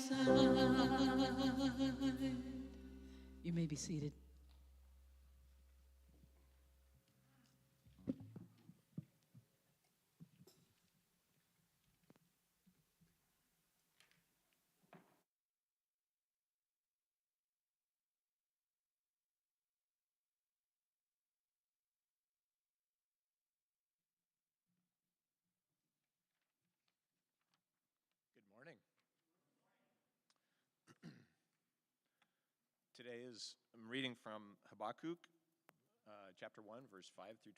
You may be seated. Good morning. Today I'm reading from Habakkuk, chapter 1, verse 5 through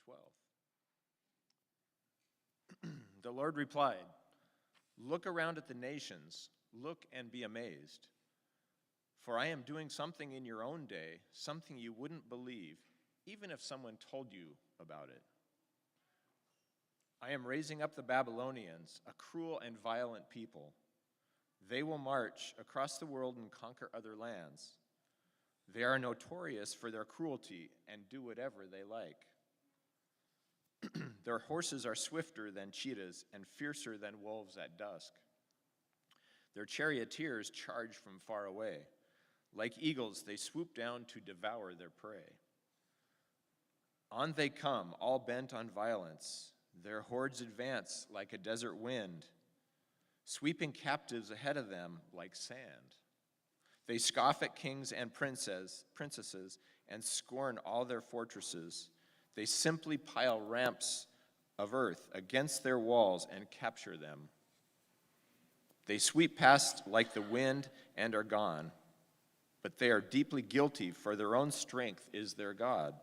12. The Lord replied, "Look around at the nations, look and be amazed. For I am doing something in your own day, something you wouldn't believe, even if someone told you about it. I am raising up the Babylonians, a cruel and violent people. They will march across the world and conquer other lands. They are notorious for their cruelty and do whatever they like. Their horses are swifter than cheetahs and fiercer than wolves at dusk. Their charioteers charge from far away. Like eagles, they swoop down to devour their prey. On they come, all bent on violence. Their hordes advance like a desert wind, sweeping captives ahead of them like sand. They scoff at kings and princesses and scorn all their fortresses. They simply pile ramps of earth against their walls and capture them. They sweep past like the wind and are gone, but they are deeply guilty, for their own strength is their God.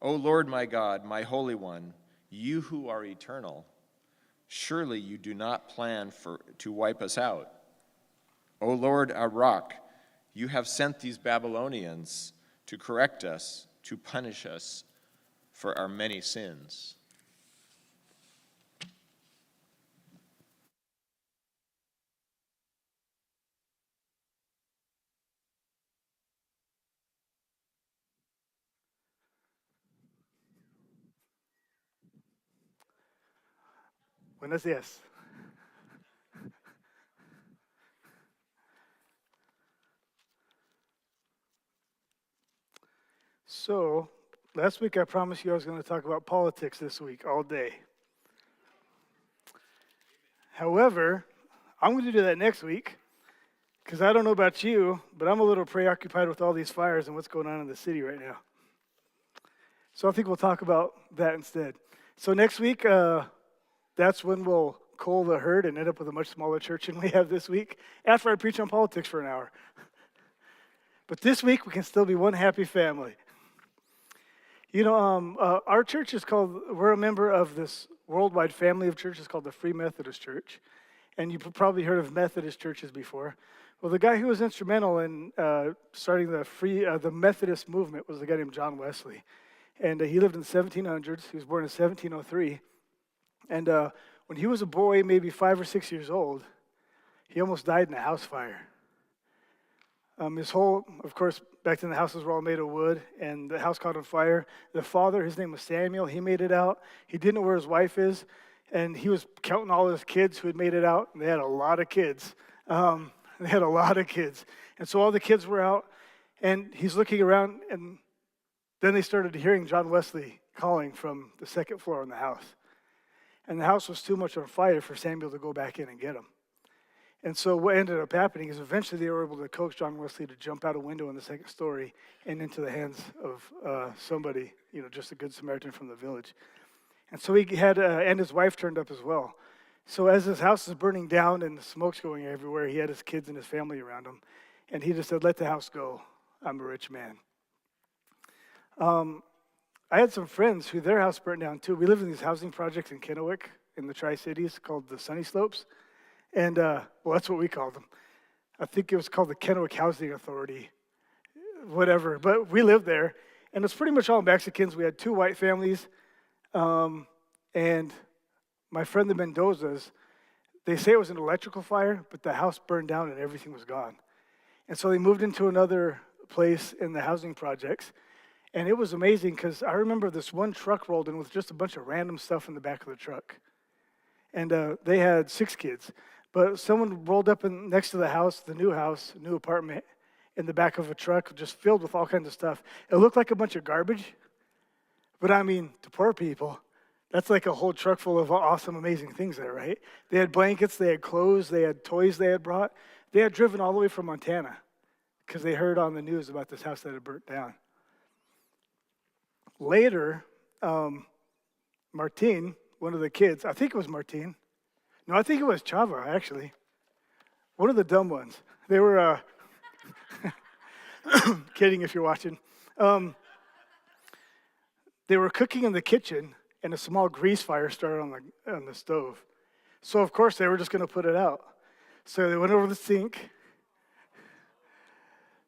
O Lord my God, my Holy One, you who are eternal, surely you do not plan to wipe us out. O Lord, our rock, you have sent these Babylonians to correct us, to punish us for our many sins." Buenos días. So, last week I promised you I was going to talk about politics this week, all day. However, I'm going to do that next week, because I don't know about you, but I'm a little preoccupied with all these fires and what's going on in the city right now. So I think we'll talk about that instead. So next week, that's when we'll cull the herd and end up with a much smaller church than we have this week, after I preach on politics for an hour. But this week, we can still be one happy family. You know, our church is we're a member of this worldwide family of churches called the Free Methodist Church. And you've probably heard of Methodist churches before. Well, the guy who was instrumental in starting the Methodist movement was a guy named John Wesley. And he lived in the 1700s. He was born in 1703. And when he was a boy, maybe 5 or 6 years old, he almost died in a house fire. Of course, back then the houses were all made of wood, and the house caught on fire. The father, his name was Samuel, he made it out. He didn't know where his wife is, and he was counting all his kids who had made it out, and they had a lot of kids. And so all the kids were out, and he's looking around, and then they started hearing John Wesley calling from the second floor in the house. And the house was too much on fire for Samuel to go back in and get him. And so what ended up happening is eventually they were able to coax John Wesley to jump out a window in the second story and into the hands of somebody, just a good Samaritan from the village. And so he had, and his wife turned up as well. So as his house is burning down and the smoke's going everywhere, he had his kids and his family around him. And he just said, "Let the house go. I'm a rich man." I had some friends who their house burnt down too. We lived in these housing projects in Kennewick in the Tri-Cities called the Sunny Slopes. And, that's what we called them. I think it was called the Kennewick Housing Authority, whatever. But we lived there, and it's pretty much all Mexicans. We had 2 white families, and my friend the Mendozas, they say it was an electrical fire, but the house burned down and everything was gone. And so they moved into another place in the housing projects, and it was amazing because I remember this one truck rolled in with just a bunch of random stuff in the back of the truck. And they had 6 kids. But someone rolled up next to the house, the new apartment, in the back of a truck just filled with all kinds of stuff. It looked like a bunch of garbage, but I mean, to poor people, that's like a whole truck full of awesome, amazing things there, right? They had blankets, they had clothes, they had toys they had brought. They had driven all the way from Montana because they heard on the news about this house that had burnt down. Later, Martin, one of the kids, I think it was Martin. No, I think it was Chava, actually. One of the dumb ones. They were, kidding if you're watching. They were cooking in the kitchen, and a small grease fire started on the stove. So, of course, they were just going to put it out. So they went over the sink,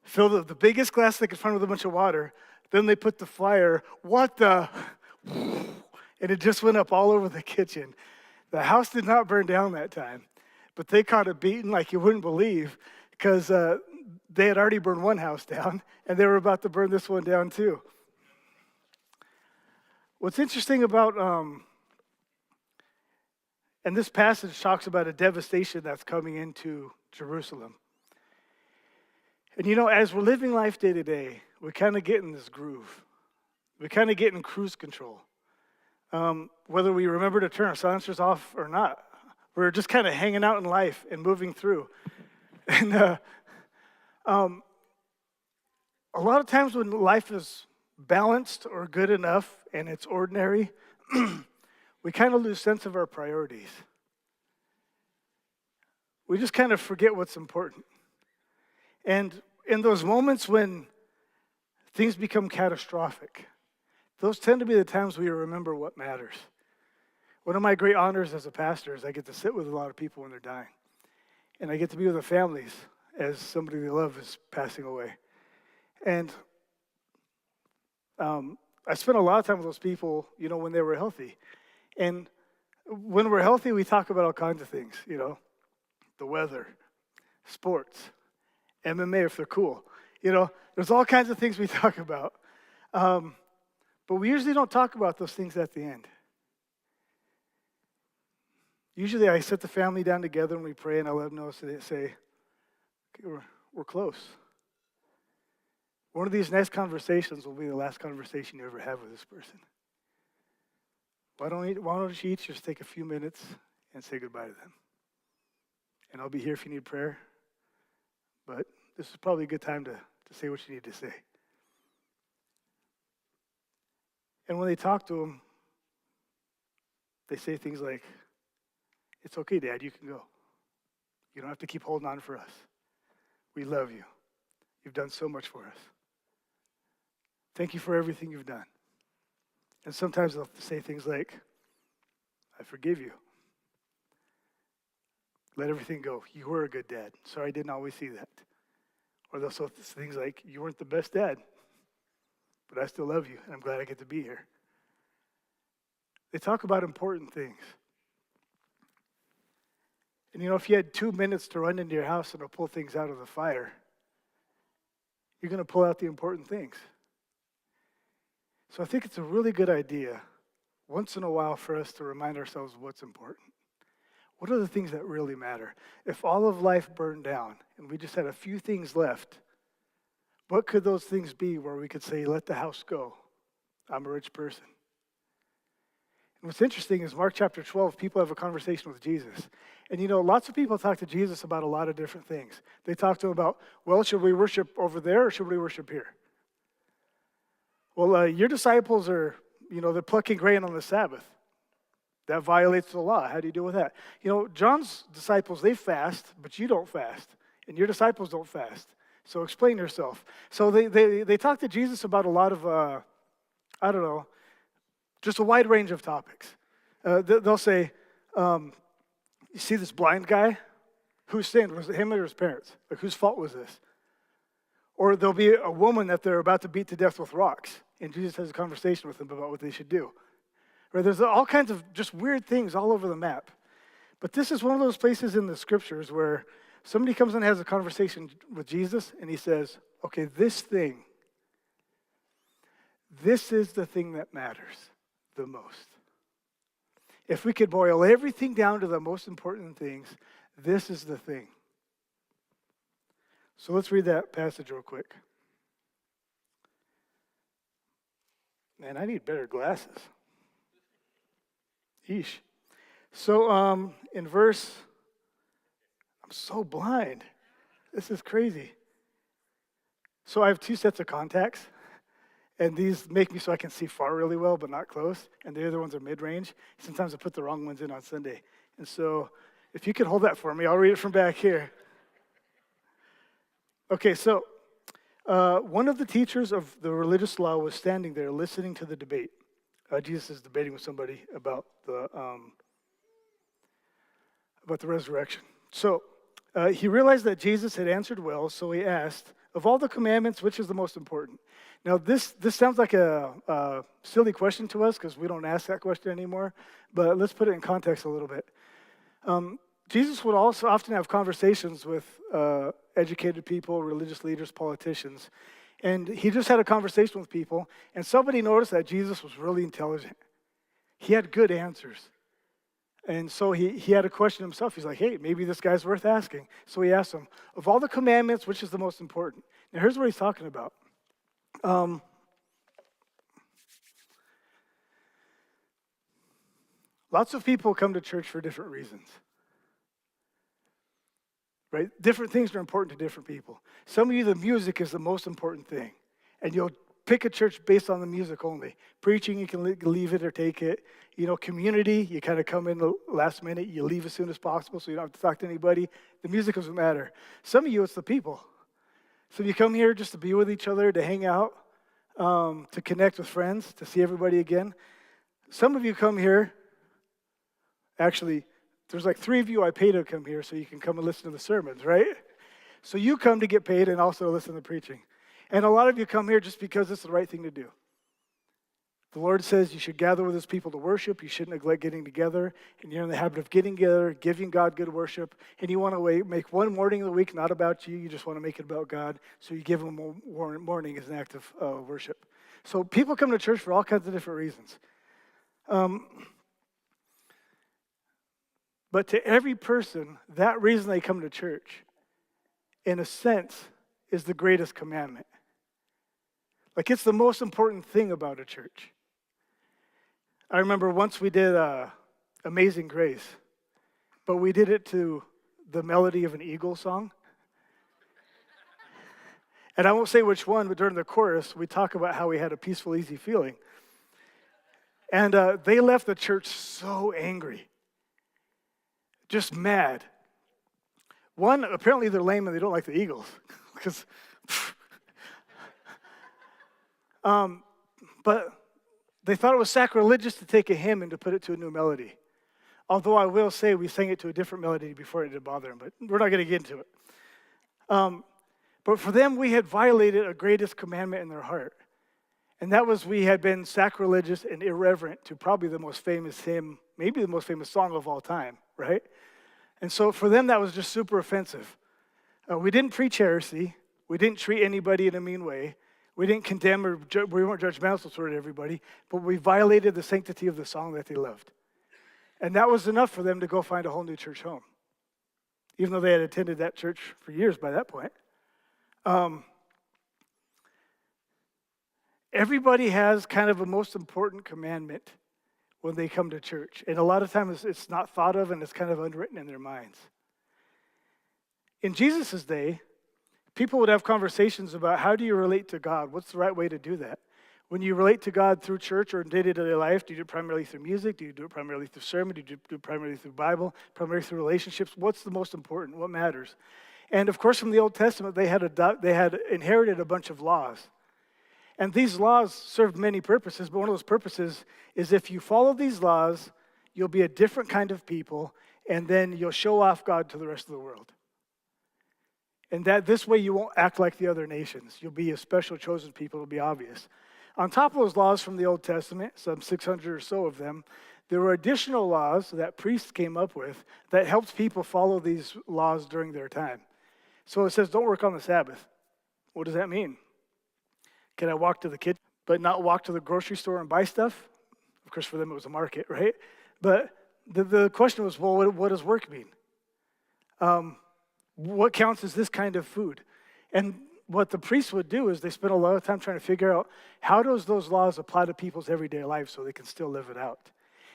filled up the biggest glass they could find with a bunch of water. Then they put the fire, and it just went up all over the kitchen. The house did not burn down that time, but they caught it beaten like you wouldn't believe because they had already burned one house down, and they were about to burn this one down too. What's interesting about, and this passage talks about a devastation that's coming into Jerusalem. And as we're living life day to day, we kind of get in this groove. We kind of get in cruise control. Whether we remember to turn our silencers off or not, we're just kind of hanging out in life and moving through. And a lot of times when life is balanced or good enough and it's ordinary, we kind of lose sense of our priorities. We just kind of forget what's important. And in those moments when things become catastrophic, those tend to be the times we remember what matters. One of my great honors as a pastor is I get to sit with a lot of people when they're dying. And I get to be with the families as somebody they love is passing away. And I spent a lot of time with those people, when they were healthy. And when we're healthy, we talk about all kinds of things, the weather, sports, MMA if they're cool. There's all kinds of things we talk about. But we usually don't talk about those things at the end. Usually I sit the family down together and we pray and I let them know, so they say, okay, we're close. One of these next conversations will be the last conversation you ever have with this person. Why don't you each just take a few minutes and say goodbye to them? And I'll be here if you need prayer. But this is probably a good time to say what you need to say. And when they talk to them, they say things like, it's okay, Dad, you can go. You don't have to keep holding on for us. We love you. You've done so much for us. Thank you for everything you've done. And sometimes they'll say things like, I forgive you. Let everything go. You were a good dad. Sorry I didn't always see that. Or they'll say things like, you weren't the best dad, but I still love you, and I'm glad I get to be here. They talk about important things. And if you had 2 minutes to run into your house and to pull things out of the fire, you're going to pull out the important things. So I think it's a really good idea once in a while for us to remind ourselves what's important. What are the things that really matter? If all of life burned down and we just had a few things left, what could those things be where we could say, let the house go? I'm a rich person. And what's interesting is Mark chapter 12, people have a conversation with Jesus. And lots of people talk to Jesus about a lot of different things. They talk to him about, well, should we worship over there or should we worship here? Well, your disciples are, they're plucking grain on the Sabbath. That violates the law. How do you deal with that? John's disciples, they fast, but you don't fast. And your disciples don't fast. So explain yourself. So they talk to Jesus about a lot of, just a wide range of topics. They'll say, you see this blind guy? Who sinned? Was it him or his parents? Like, whose fault was this? Or there'll be a woman that they're about to beat to death with rocks, and Jesus has a conversation with them about what they should do. Or there's all kinds of just weird things all over the map. But this is one of those places in the scriptures where somebody comes and has a conversation with Jesus, and he says, okay, this is the thing that matters the most. If we could boil everything down to the most important things, This is the thing. So let's read that passage real quick. Man, I need better glasses. Yeesh. So in verse, I'm so blind. This is crazy. So I have 2 sets of contacts, and these make me so I can see far really well, but not close. And the other ones are mid-range. Sometimes I put the wrong ones in on Sunday. And so if you could hold that for me, I'll read it from back here. Okay, so one of the teachers of the religious law was standing there listening to the debate. Jesus is debating with somebody about the resurrection. So he realized that Jesus had answered well, so he asked, of all the commandments, which is the most important? Now, this sounds like a silly question to us because we don't ask that question anymore, but let's put it in context a little bit. Jesus would also often have conversations with educated people, religious leaders, politicians, and he just had a conversation with people, and somebody noticed that Jesus was really intelligent. He had good answers. And so he had a question himself. He's like, hey, maybe this guy's worth asking. So he asked him, of all the commandments, which is the most important? Now, here's what he's talking about. Lots of people come to church for different reasons. Right? Different things are important to different people. Some of you, the music is the most important thing. And you'll pick a church based on the music only. Preaching, you can leave it or take it. You know, community, you kind of come in the last minute, you leave as soon as possible so you don't have to talk to anybody. The music doesn't matter. Some of you, it's the people. So you come here just to be with each other, to hang out, to connect with friends, to see everybody again. Some of you come here, actually, there's like 3 of you I pay to come here so you can come and listen to the sermons, right? So you come to get paid and also listen to preaching. And a lot of you come here just because it's the right thing to do. The Lord says you should gather with his people to worship. You shouldn't neglect getting together. And you're in the habit of getting together, giving God good worship. And you want to make one morning of the week not about you. You just want to make it about God. So you give him a morning as an act of worship. So people come to church for all kinds of different reasons. But to every person, that reason they come to church, in a sense, is the greatest commandment. Like, it's the most important thing about a church. I remember once we did Amazing Grace, but we did it to the melody of an Eagles song. And I won't say which one, but during the chorus, we talk about how we had a peaceful, easy feeling. And they left the church so angry. Just mad. One, apparently they're lame and they don't like the Eagles. Because, but they thought it was sacrilegious to take a hymn and to put it to a new melody. Although I will say we sang it to a different melody before it didn't bother them, but we're not going to get into it. But for them, we had violated a greatest commandment in their heart. And that was we had been sacrilegious and irreverent to probably the most famous hymn, maybe the most famous song of all time, right? And so for them, that was just super offensive. We didn't preach heresy. We didn't treat anybody in a mean way. We didn't condemn or we weren't judgmental toward everybody, but we violated the sanctity of the song that they loved. And that was enough for them to go find a whole new church home, even though they had attended that church for years by that point. Everybody has kind of a most important commandment when they come to church. And a lot of times it's not thought of and it's kind of unwritten in their minds. In Jesus' day, people would have conversations about how do you relate to God? What's the right way to do that? When you relate to God through church or in day-to-day life, do you do it primarily through music? Do you do it primarily through sermon? Do you do it primarily through Bible? Primarily through relationships? What's the most important? What matters? And of course, from the Old Testament, they had inherited a bunch of laws. And these laws served many purposes, but one of those purposes is if you follow these laws, you'll be a different kind of people, and then you'll show off God to the rest of the world. And that this way you won't act like the other nations. You'll be a special chosen people, it'll be obvious. On top of those laws from the Old Testament, some 600 or so of them, there were additional laws that priests came up with that helped people follow these laws during their time. So it says, don't work on the Sabbath. What does that mean? Can I walk to the kitchen, but not walk to the grocery store and buy stuff? Of course, for them it was a market, right? But the question was, well, what does work mean? What counts as this kind of food? And what the priests would do is they spend a lot of time trying to figure out how does those laws apply to people's everyday life so they can still live it out.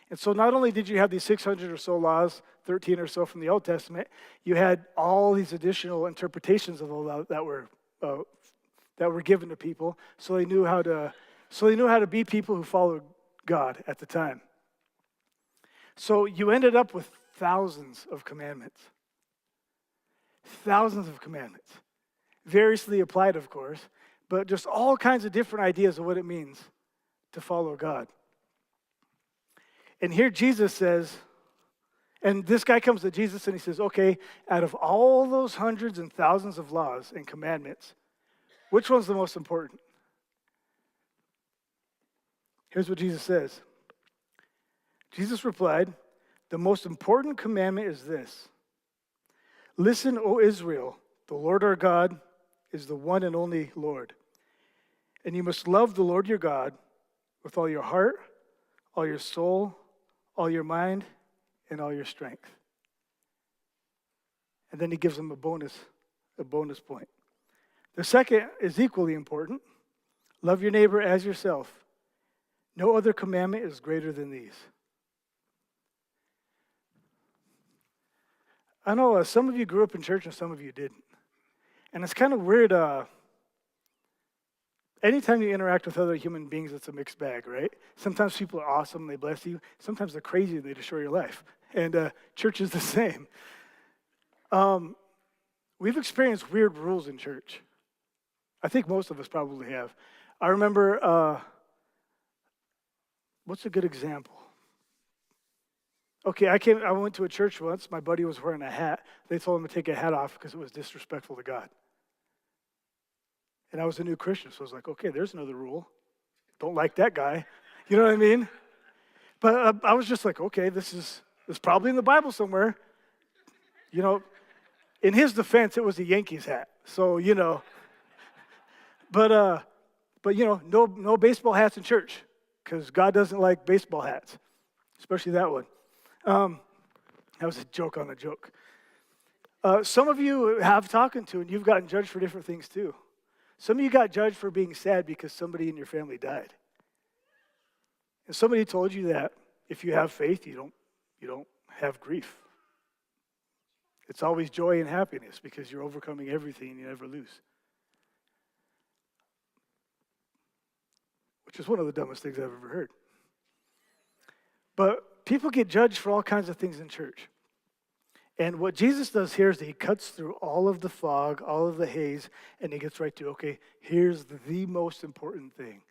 And so not only did you have these 600 or so laws, 13 or so from the Old Testament, you had all these additional interpretations of the law that were given to people, so they knew how to be people who followed God at the time. So you ended up with thousands of commandments. Thousands of commandments. Variously applied, of course, but just all kinds of different ideas of what it means to follow God. And here Jesus says, and this guy comes to Jesus and he says, okay, out of all those hundreds and thousands of laws and commandments, which one's the most important? Here's what Jesus says. Jesus replied, the most important commandment is this. Listen, O Israel, the Lord our God is the one and only Lord. And you must love the Lord your God with all your heart, all your soul, all your mind, and all your strength. And then he gives them a bonus point. The second is equally important. Love your neighbor as yourself. No other commandment is greater than these. I know some of you grew up in church and some of you didn't. And it's kind of weird. Anytime you interact with other human beings, it's a mixed bag, right? Sometimes people are awesome, they bless you. Sometimes they're crazy and they destroy your life. And church is the same. We've experienced weird rules in church. I think most of us probably have. I remember, what's a good example? Okay, I went to a church once. My buddy was wearing a hat. They told him to take a hat off because it was disrespectful to God. And I was a new Christian, so I was like, okay, there's another rule. Don't like that guy. You know what I mean? But I was just like, okay, this is probably in the Bible somewhere. You know, in his defense, it was a Yankees hat. So, you know. But you know, no baseball hats in church because God doesn't like baseball hats, especially that one. That was a joke on a joke. Some of you have talked to and you've gotten judged for different things too. Some of you got judged for being sad because somebody in your family died. And somebody told you that if you have faith, you don't have grief. It's always joy and happiness because you're overcoming everything and you never lose. Which is one of the dumbest things I've ever heard. But people get judged for all kinds of things in church. And what Jesus does here is that he cuts through all of the fog, all of the haze, and he gets right to, okay, here's the most important thing.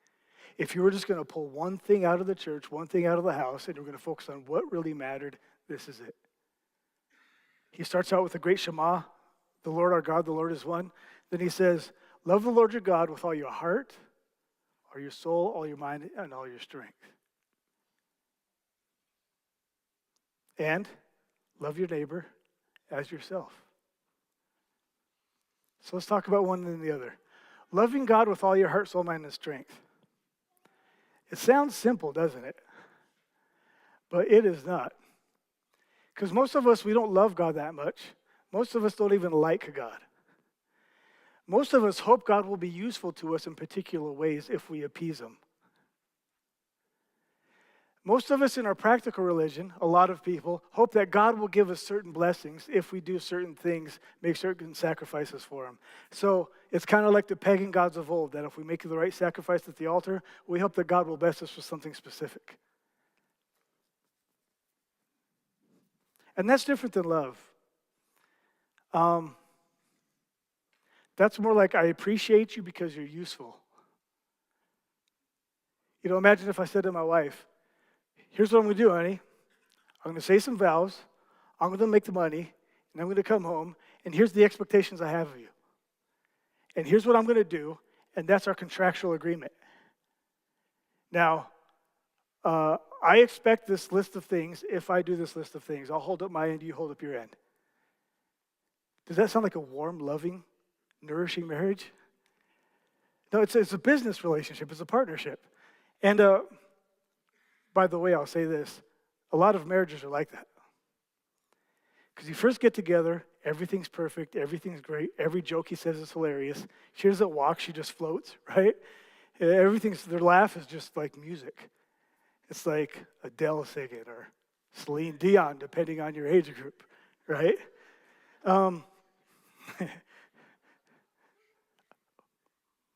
If you were just going to pull one thing out of the church, one thing out of the house, and you're going to focus on what really mattered, this is it. He starts out with the great Shema, the Lord our God, the Lord is one. Then he says, love the Lord your God with all your heart, all your soul, all your mind, and all your strength. And love your neighbor as yourself. So let's talk about one and the other. Loving God with all your heart, soul, mind, and strength. It sounds simple, doesn't it? But it is not. Because most of us, we don't love God that much. Most of us don't even like God. Most of us hope God will be useful to us in particular ways if we appease him. Most of us in our practical religion, a lot of people, hope that God will give us certain blessings if we do certain things, make certain sacrifices for him. So it's kind of like the pagan gods of old, that if we make the right sacrifice at the altar, we hope that God will bless us with something specific. And that's different than love. That's more like, I appreciate you because you're useful. You know, imagine if I said to my wife, here's what I'm going to do, honey. I'm going to say some vows. I'm going to make the money. And I'm going to come home. And here's the expectations I have of you. And here's what I'm going to do. And that's our contractual agreement. Now, I expect this list of things. If I do this list of things, I'll hold up my end, you hold up your end. Does that sound like a warm, loving, nourishing marriage? No, it's a business relationship. It's a partnership. And by the way, I'll say this. A lot of marriages are like that. Because you first get together, everything's perfect, everything's great, every joke he says is hilarious. She doesn't walk, she just floats, right? Their laugh is just like music. It's like Adele singing or Celine Dion, depending on your age group, right? I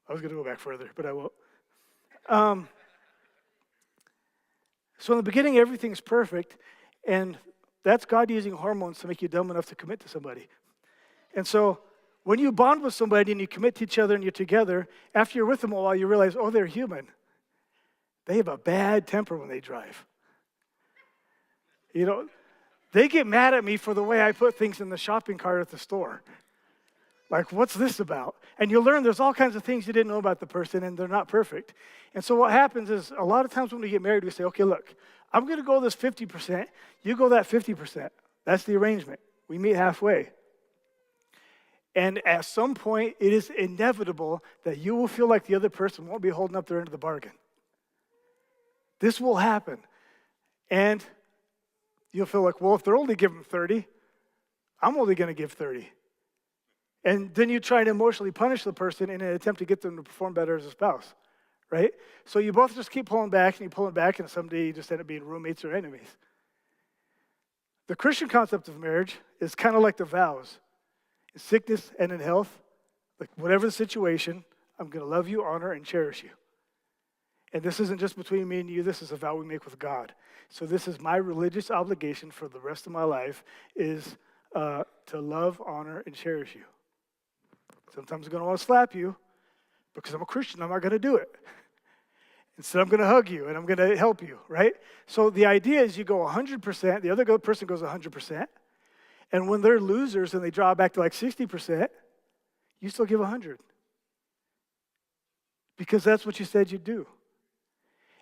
was going to go back further, but I won't. So in the beginning, everything's perfect, and that's God using hormones to make you dumb enough to commit to somebody. And so when you bond with somebody and you commit to each other and you're together, after you're with them a while, you realize, oh, they're human. They have a bad temper when they drive. You know, they get mad at me for the way I put things in the shopping cart at the store. Like, what's this about? And you'll learn there's all kinds of things you didn't know about the person, and they're not perfect. And so what happens is a lot of times when we get married, we say, okay, look, I'm going to go this 50%, you go that 50%. That's the arrangement. We meet halfway. And at some point, it is inevitable that you will feel like the other person won't be holding up their end of the bargain. This will happen. And you'll feel like, well, if they're only giving 30, I'm only going to give 30. And then you try to emotionally punish the person in an attempt to get them to perform better as a spouse, right? So you both just keep pulling back and you pull back, and someday you just end up being roommates or enemies. The Christian concept of marriage is kind of like the vows. In sickness and in health, like whatever the situation, I'm going to love you, honor, and cherish you. And this isn't just between me and you, this is a vow we make with God. So this is my religious obligation for the rest of my life, is to love, honor, and cherish you. Sometimes I'm going to want to slap you because I'm a Christian. I'm not going to do it. Instead, I'm going to hug you and I'm going to help you, right? So the idea is you go 100%, the other person goes 100%, and when they're losers and they draw back to like 60%, you still give 100. Because that's what you said you'd do.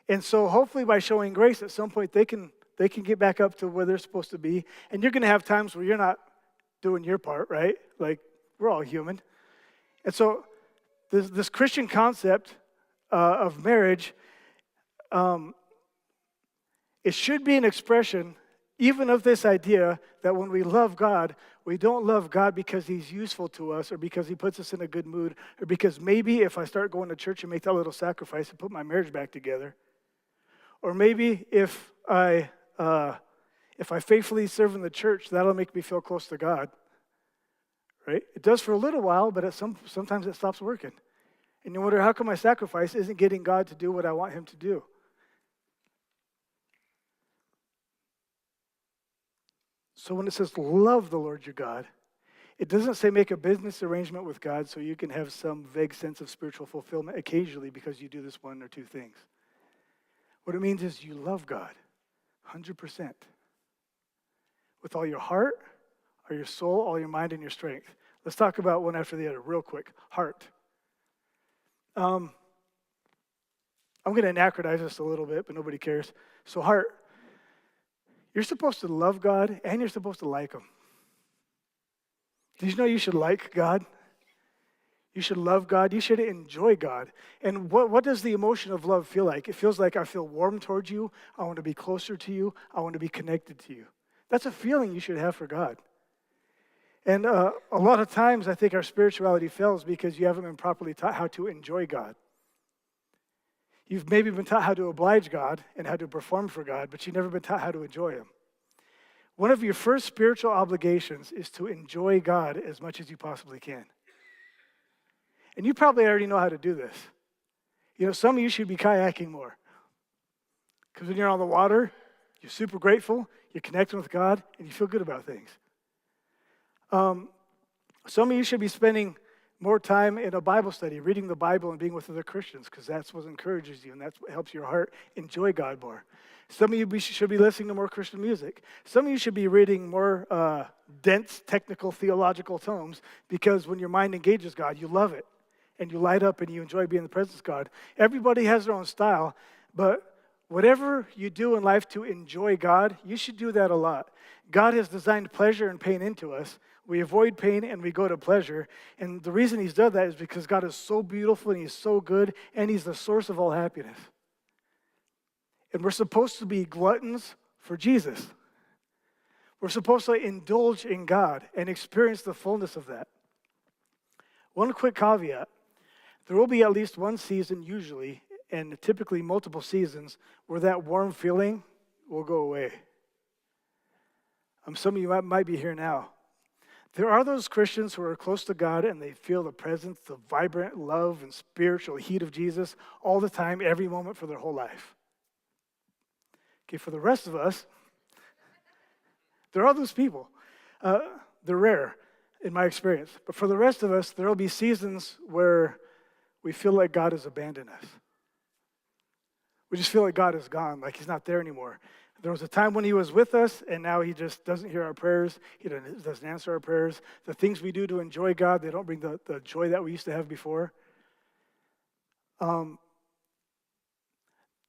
And so hopefully by showing grace, at some point they can get back up to where they're supposed to be. And you're going to have times where you're not doing your part, right? Like, we're all human. And so this Christian concept of marriage, it should be an expression even of this idea that when we love God, we don't love God because he's useful to us or because he puts us in a good mood or because maybe if I start going to church and make that little sacrifice and put my marriage back together, or maybe if I faithfully serve in the church, that'll make me feel close to God. Right? It does for a little while, but sometimes it stops working. And you wonder, how come my sacrifice isn't getting God to do what I want him to do? So when it says love the Lord your God, it doesn't say make a business arrangement with God so you can have some vague sense of spiritual fulfillment occasionally because you do this one or two things. What it means is you love God 100% with all your heart, or your soul, all your mind, and your strength. Let's talk about one after the other real quick. Heart. I'm going to anachronize this a little bit, but nobody cares. So heart, you're supposed to love God and you're supposed to like him. Did you know you should like God? You should love God. You should enjoy God. And what does the emotion of love feel like? It feels like I feel warm towards you. I want to be closer to you. I want to be connected to you. That's a feeling you should have for God. And a lot of times I think our spirituality fails because you haven't been properly taught how to enjoy God. You've maybe been taught how to oblige God and how to perform for God, but you've never been taught how to enjoy him. One of your first spiritual obligations is to enjoy God as much as you possibly can. And you probably already know how to do this. You know, some of you should be kayaking more. Because when you're on the water, you're super grateful, you're connecting with God, and you feel good about things. Some of you should be spending more time in a Bible study, reading the Bible and being with other Christians, because that's what encourages you and that's what helps your heart enjoy God more. Some of you should be listening to more Christian music. Some of you should be reading more dense, technical, theological tomes, because when your mind engages God, you love it, and you light up and you enjoy being in the presence of God. Everybody has their own style, but whatever you do in life to enjoy God, you should do that a lot. God has designed pleasure and pain into us. We avoid pain and we go to pleasure. And the reason he's done that is because God is so beautiful and he's so good and he's the source of all happiness. And we're supposed to be gluttons for Jesus. We're supposed to indulge in God and experience the fullness of that. One quick caveat. There will be at least one season usually, and typically multiple seasons, where that warm feeling will go away. Some of you might be here now. There are those Christians who are close to God and they feel the presence, the vibrant love and spiritual heat of Jesus all the time, every moment for their whole life. Okay, for the rest of us, there are those people. They're rare in my experience. But for the rest of us, there will be seasons where we feel like God has abandoned us. We just feel like God is gone, like he's not there anymore. There was a time when he was with us, and now he just doesn't hear our prayers. He doesn't answer our prayers. The things we do to enjoy God, they don't bring the joy that we used to have before.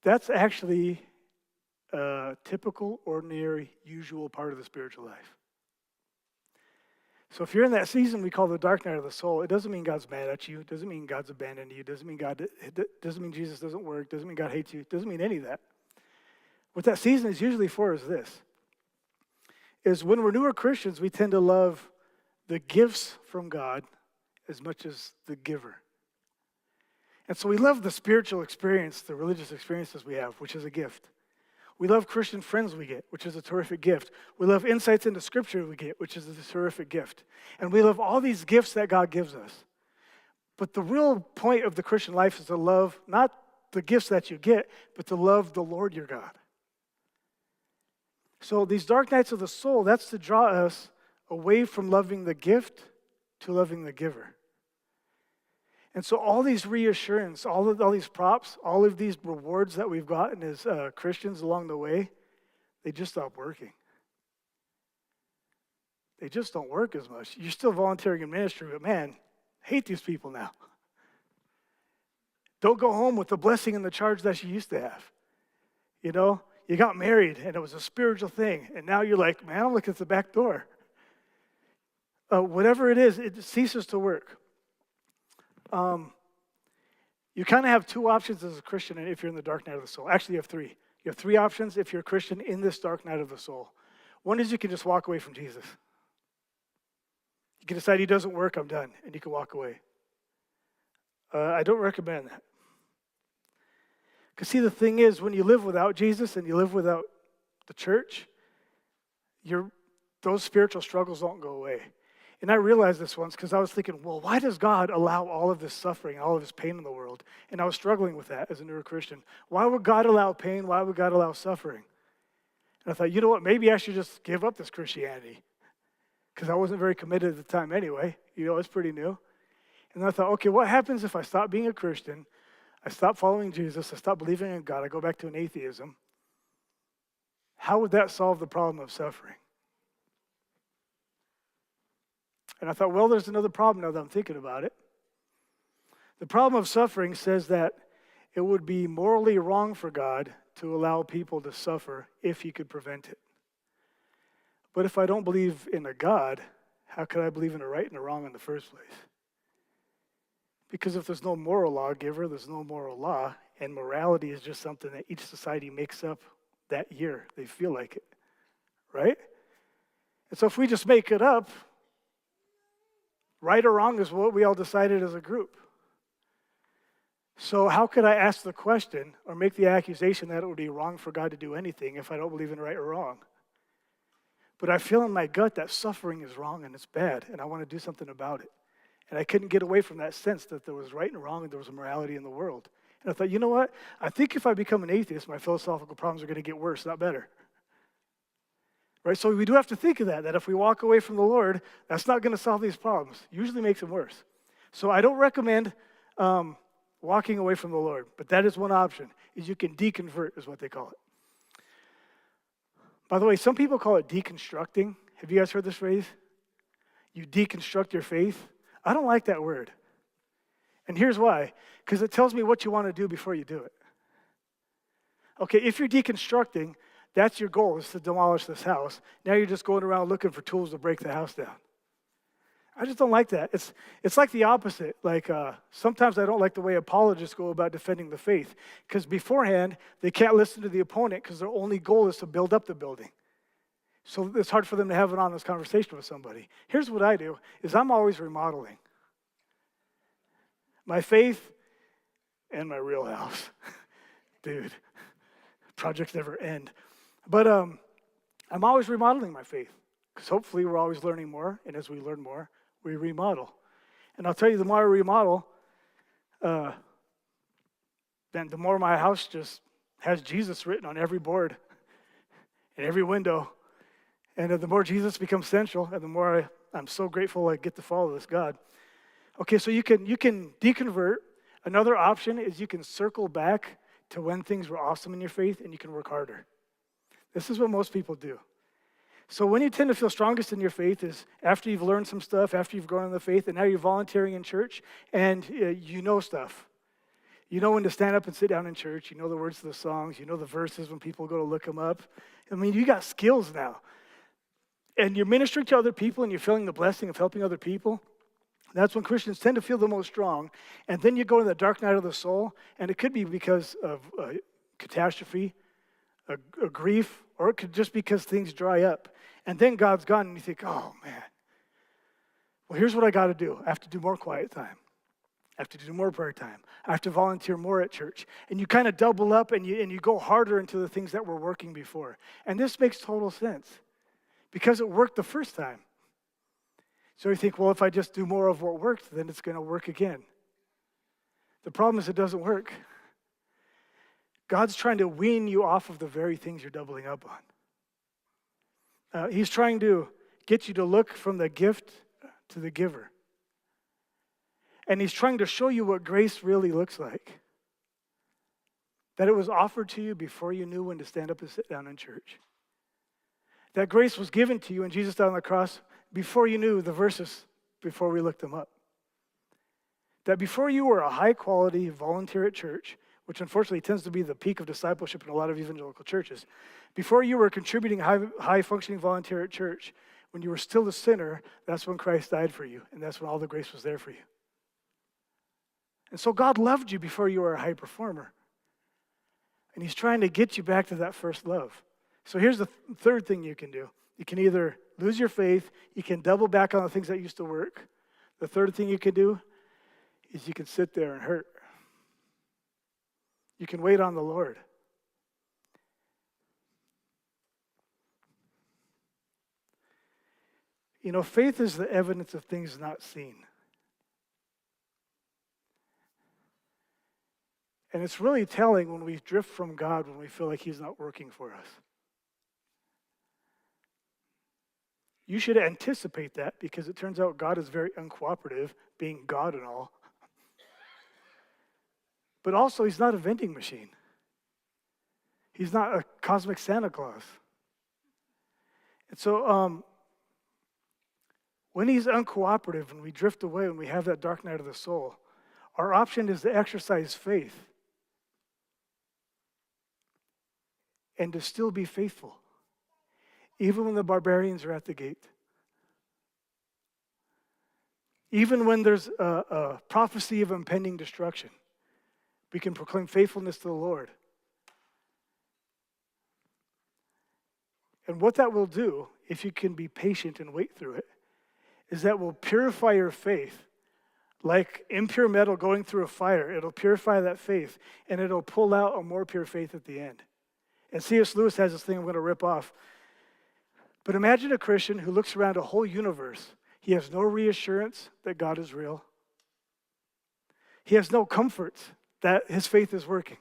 That's actually a typical, ordinary, usual part of the spiritual life. So if you're in that season we call the dark night of the soul, it doesn't mean God's mad at you. It doesn't mean God's abandoned you. It doesn't mean Jesus doesn't work. It doesn't mean God hates you. It doesn't mean any of that. What that season is usually for is this, is when we're newer Christians, we tend to love the gifts from God as much as the giver. And so we love the spiritual experience, the religious experiences we have, which is a gift. We love Christian friends we get, which is a terrific gift. We love insights into Scripture we get, which is a terrific gift. And we love all these gifts that God gives us. But the real point of the Christian life is to love not the gifts that you get, but to love the Lord your God. So these dark nights of the soul, that's to draw us away from loving the gift to loving the giver. And so all these reassurance, all these props, all of these rewards that we've gotten as Christians along the way, they just stop working. They just don't work as much. You're still volunteering in ministry, but man, I hate these people now. Don't go home with the blessing and the charge that you used to have. You know, you got married and it was a spiritual thing, and now you're like, man, I'm looking at the back door. Whatever it is, it ceases to work. You kind of have two options as a Christian if you're in the dark night of the soul. Actually, you have three. You have three options if you're a Christian in this dark night of the soul. One is you can just walk away from Jesus. You can decide he doesn't work, I'm done, and you can walk away. I don't recommend that. Because see, the thing is, when you live without Jesus and you live without the church, those spiritual struggles don't go away. And I realized this once because I was thinking, well, why does God allow all of this suffering, all of this pain in the world? And I was struggling with that as a newer Christian. Why would God allow pain? Why would God allow suffering? And I thought, you know what, maybe I should just give up this Christianity. Because I wasn't very committed at the time anyway. You know, it's pretty new. And then I thought, okay, what happens if I stop being a Christian? I stop following Jesus. I stop believing in God. I go back to an atheism. How would that solve the problem of suffering? And I thought, well, there's another problem now that I'm thinking about it. The problem of suffering says that it would be morally wrong for God to allow people to suffer if he could prevent it. But if I don't believe in a God, how could I believe in a right and a wrong in the first place? Because if there's no moral lawgiver, there's no moral law, and morality is just something that each society makes up that year. They feel like it, right? And so if we just make it up, right or wrong is what we all decided as a group. So how could I ask the question or make the accusation that it would be wrong for God to do anything if I don't believe in right or wrong? But I feel in my gut that suffering is wrong and it's bad, and I want to do something about it. And I couldn't get away from that sense that there was right and wrong and there was a morality in the world. And I thought, you know what? I think if I become an atheist, my philosophical problems are going to get worse, not better. Right? So we do have to think of that if we walk away from the Lord, that's not going to solve these problems. Usually makes them worse. So I don't recommend walking away from the Lord, but that is one option, is you can deconvert, is what they call it. By the way, some people call it deconstructing. Have you guys heard this phrase? You deconstruct your faith. I don't like that word. And here's why. Because it tells me what you want to do before you do it. Okay, if you're deconstructing, that's your goal, is to demolish this house. Now you're just going around looking for tools to break the house down. I just don't like that. It's like the opposite. Like sometimes I don't like the way apologists go about defending the faith. Because beforehand, they can't listen to the opponent because their only goal is to build up the building. So it's hard for them to have an honest conversation with somebody. Here's what I do, is I'm always remodeling my faith and my real house. Dude, projects never end. But I'm always remodeling my faith, because hopefully we're always learning more, and as we learn more, we remodel. And I'll tell you, the more I remodel, then the more my house just has Jesus written on every board and every window. And the more Jesus becomes central, and the more I'm so grateful I get to follow this God. Okay, so you can deconvert. Another option is you can circle back to when things were awesome in your faith, and you can work harder. This is what most people do. So when you tend to feel strongest in your faith is after you've learned some stuff, after you've grown in the faith, and now you're volunteering in church, and you know stuff. You know when to stand up and sit down in church. You know the words to the songs. You know the verses when people go to look them up. I mean, you got skills now. And you're ministering to other people, and you're feeling the blessing of helping other people. That's when Christians tend to feel the most strong. And then you go in the dark night of the soul, and it could be because of a catastrophe, a grief, or it could just because things dry up. And then God's gone, and you think, oh, man. Well, here's what I got to do. I have to do more quiet time. I have to do more prayer time. I have to volunteer more at church. And you kind of double up, and you go harder into the things that were working before. And this makes total sense because it worked the first time. So you think, well, if I just do more of what worked, then it's going to work again. The problem is it doesn't work. God's trying to wean you off of the very things you're doubling up on. He's trying to get you to look from the gift to the giver. And he's trying to show you what grace really looks like. That it was offered to you before you knew when to stand up and sit down in church. That grace was given to you when Jesus died on the cross before you knew the verses, before we looked them up. That before you were a high-quality volunteer at church, which unfortunately tends to be the peak of discipleship in a lot of evangelical churches, before you were a contributing high-functioning volunteer at church, when you were still a sinner, that's when Christ died for you, and that's when all the grace was there for you. And so God loved you before you were a high performer. And he's trying to get you back to that first love. So here's the third thing you can do. You can either lose your faith, you can double back on the things that used to work. The third thing you can do is you can sit there and hurt. You can wait on the Lord. You know, faith is the evidence of things not seen. And it's really telling when we drift from God, when we feel like he's not working for us. You should anticipate that because it turns out God is very uncooperative, being God and all. But also, he's not a vending machine. He's not a cosmic Santa Claus. And so, when he's uncooperative and we drift away, when we have that dark night of the soul, our option is to exercise faith and to still be faithful, even when the barbarians are at the gate. Even when there's a prophecy of impending destruction, we can proclaim faithfulness to the Lord. And what that will do, if you can be patient and wait through it, is that will purify your faith. Like impure metal going through a fire, it'll purify that faith, and it'll pull out a more pure faith at the end. And C.S. Lewis has this thing I'm going to rip off. But imagine a Christian who looks around a whole universe. He has no reassurance that God is real. He has no comfort that his faith is working.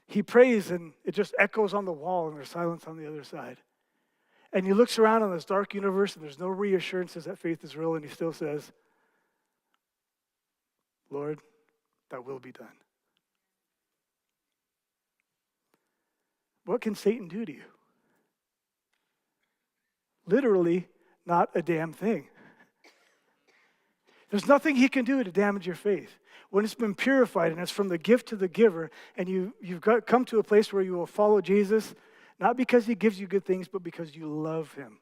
He prays and it just echoes on the wall and there's silence on the other side. And he looks around on this dark universe and there's no reassurances that faith is real, and he still says, Lord, thy will be done. What can Satan do to you? Literally, not a damn thing. There's nothing he can do to damage your faith. When it's been purified and it's from the gift to the giver, and you've come to a place where you will follow Jesus, not because he gives you good things, but because you love him.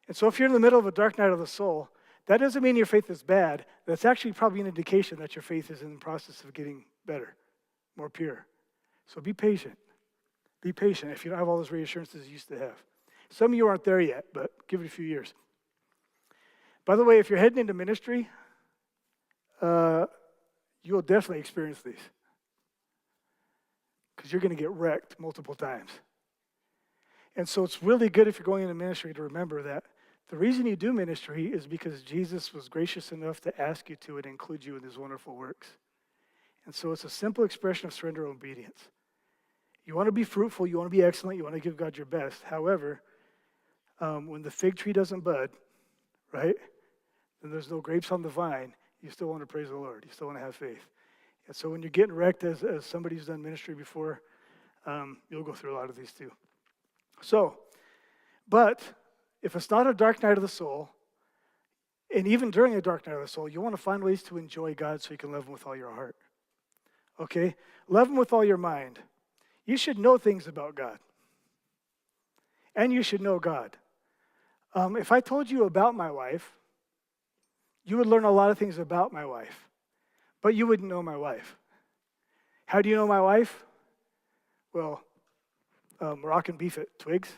And so if you're in the middle of a dark night of the soul, that doesn't mean your faith is bad. That's actually probably an indication that your faith is in the process of getting better, more pure. So be patient. Be patient if you don't have all those reassurances you used to have. Some of you aren't there yet, but give it a few years. By the way, if you're heading into ministry, you will definitely experience these because you're going to get wrecked multiple times. And so it's really good if you're going into ministry to remember that the reason you do ministry is because Jesus was gracious enough to ask you to and include you in his wonderful works. And so it's a simple expression of surrender and obedience. You want to be fruitful, you want to be excellent, you want to give God your best. However, when the fig tree doesn't bud, right, and there's no grapes on the vine, you still want to praise the Lord. You still want to have faith. And so when you're getting wrecked as somebody who's done ministry before, you'll go through a lot of these too. So, but if it's not a dark night of the soul, and even during a dark night of the soul, you want to find ways to enjoy God so you can love him with all your heart. Okay? Love him with all your mind. You should know things about God. And you should know God. If I told you about my wife, you would learn a lot of things about my wife, but you wouldn't know my wife. How do you know my wife? Well, Moroccan beef at Twigs.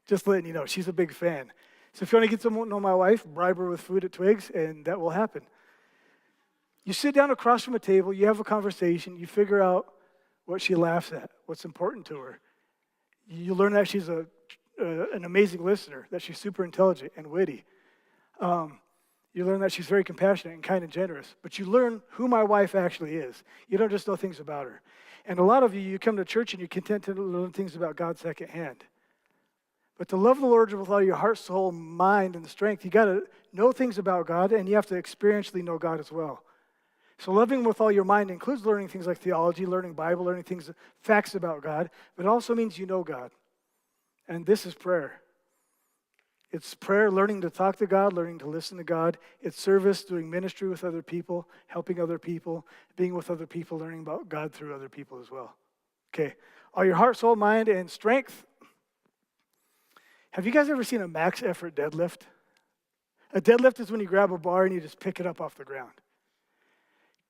Just letting you know, she's a big fan. So if you want to get to know my wife, bribe her with food at Twigs, and that will happen. You sit down across from a table, you have a conversation, you figure out what she laughs at, what's important to her. You learn that she's an amazing listener, that she's super intelligent and witty. You learn that she's very compassionate and kind and generous. But you learn who my wife actually is. You don't just know things about her. And a lot of you come to church and you're content to learn things about God secondhand. But to love the Lord with all your heart, soul, mind, and strength, you got to know things about God, and you have to experientially know God as well. So loving with all your mind includes learning things like theology, learning Bible, learning things, facts about God, but it also means you know God. And this is prayer. It's prayer, learning to talk to God, learning to listen to God. It's service, doing ministry with other people, helping other people, being with other people, learning about God through other people as well. Okay, all your heart, soul, mind, and strength. Have you guys ever seen a max effort deadlift? A deadlift is when you grab a bar and you just pick it up off the ground.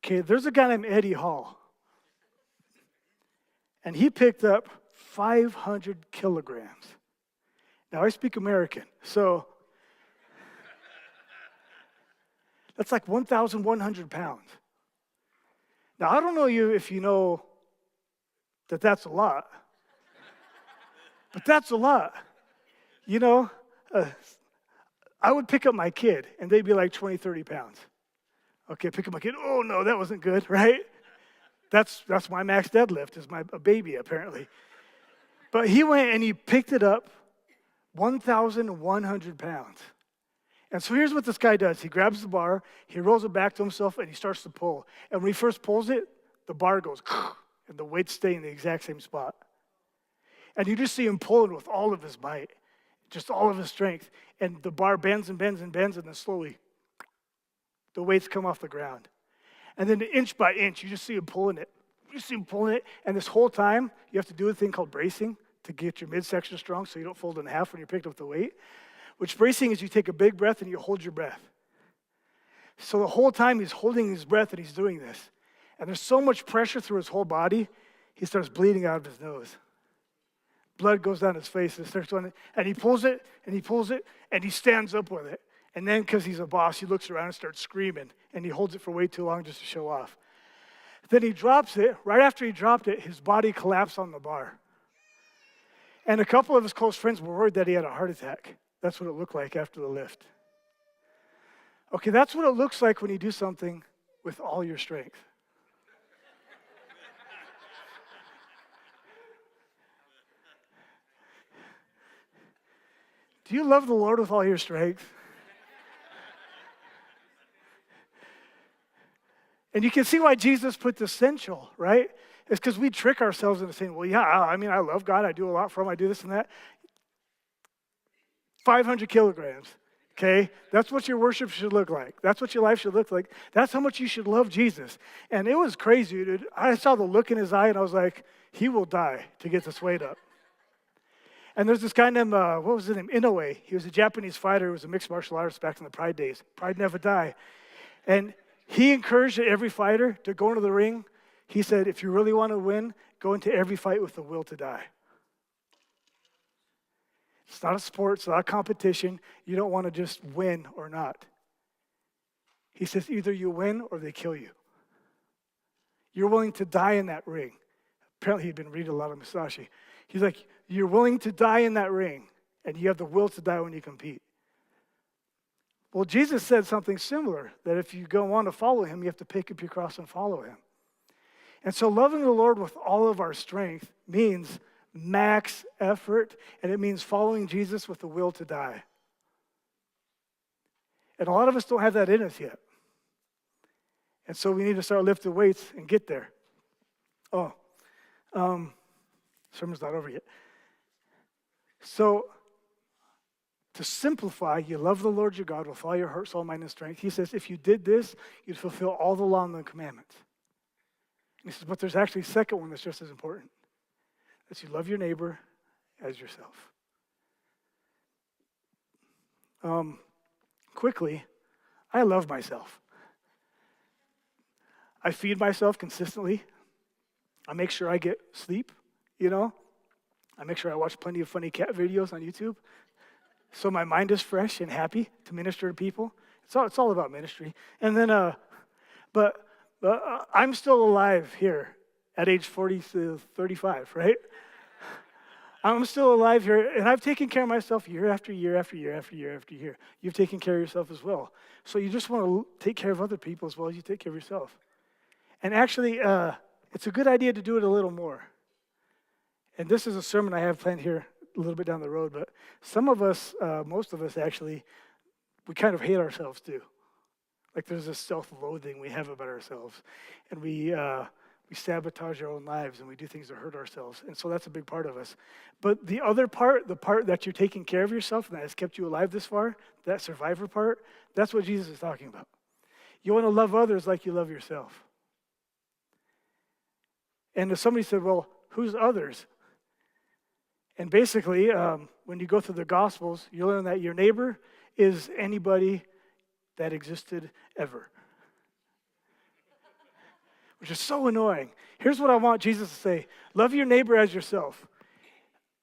Okay, there's a guy named Eddie Hall. And he picked up 500 kilograms. Now, I speak American, so that's like 1,100 pounds. Now, I don't know if you know that that's a lot, but that's a lot. You know, I would pick up my kid, and they'd be like 20, 30 pounds. Okay, pick up my kid. Oh, no, that wasn't good, right? That's my max deadlift, is a baby, apparently. But he went and he picked it up, 1,100 pounds. And so here's what this guy does. He grabs the bar, he rolls it back to himself, and he starts to pull. And when he first pulls it, the bar goes, and the weights stay in the exact same spot. And you just see him pulling with all of his might, just all of his strength. And the bar bends and bends and bends, and then slowly the weights come off the ground. And then inch by inch, you just see him pulling it. You see him pulling it, and this whole time, you have to do a thing called bracing to get your midsection strong so you don't fold in half when you're picked up the weight. Which bracing is you take a big breath and you hold your breath. So the whole time he's holding his breath and he's doing this. And there's so much pressure through his whole body, he starts bleeding out of his nose. Blood goes down his face and starts going, and he pulls it, and he pulls it, and he stands up with it. And then, because he's a boss, he looks around and starts screaming, and he holds it for way too long just to show off. Then he drops it. Right after he dropped it, his body collapsed on the bar. And a couple of his close friends were worried that he had a heart attack. That's what it looked like after the lift. Okay, that's what it looks like when you do something with all your strength. Do you love the Lord with all your strength? And you can see why Jesus put the essential, right? It's because we trick ourselves into saying, well, yeah, I mean, I love God. I do a lot for him. I do this and that. 500 kilograms, okay? That's what your worship should look like. That's what your life should look like. That's how much you should love Jesus. And it was crazy, dude. I saw the look in his eye, and I was like, he will die to get this weight up. And there's this guy named, what was his name? Inoue. He was a Japanese fighter. He was a mixed martial artist back in the Pride days. Pride never die. And he encouraged every fighter to go into the ring. He said, if you really want to win, go into every fight with the will to die. It's not a sport, it's not a competition. You don't want to just win or not. He says either you win or they kill you. You're willing to die in that ring. Apparently he'd been reading a lot of Musashi. He's like, you're willing to die in that ring, and you have the will to die when you compete. Well, Jesus said something similar, that if you go on to follow him, you have to pick up your cross and follow him. And so loving the Lord with all of our strength means max effort, and it means following Jesus with the will to die. And a lot of us don't have that in us yet. And so we need to start lifting weights and get there. Sermon's not over yet. So, to simplify, you love the Lord your God with all your heart, soul, mind, and strength. He says, if you did this, you'd fulfill all the law and the commandments. And he says, but there's actually a second one that's just as important. That you love your neighbor as yourself. Quickly, I love myself. I feed myself consistently. I make sure I get sleep, I make sure I watch plenty of funny cat videos on YouTube. So my mind is fresh and happy to minister to people. It's all about ministry. And then, but I'm still alive here at age 40 to 35, right? I'm still alive here, and I've taken care of myself year after year after year after year after year. You've taken care of yourself as well. So you just want to take care of other people as well as you take care of yourself. And actually, it's a good idea to do it a little more. And this is a sermon I have planned here a little bit down the road, but some of us, most of us actually, we kind of hate ourselves too. Like there's this self-loathing we have about ourselves. And we sabotage our own lives and we do things to hurt ourselves. And so that's a big part of us. But the other part, the part that you're taking care of yourself and that has kept you alive this far, that survivor part, that's what Jesus is talking about. You want to love others like you love yourself. And if somebody said, well, who's others? And basically, when you go through the Gospels, you learn that your neighbor is anybody that existed ever. Which is so annoying. Here's what I want Jesus to say. Love your neighbor as yourself.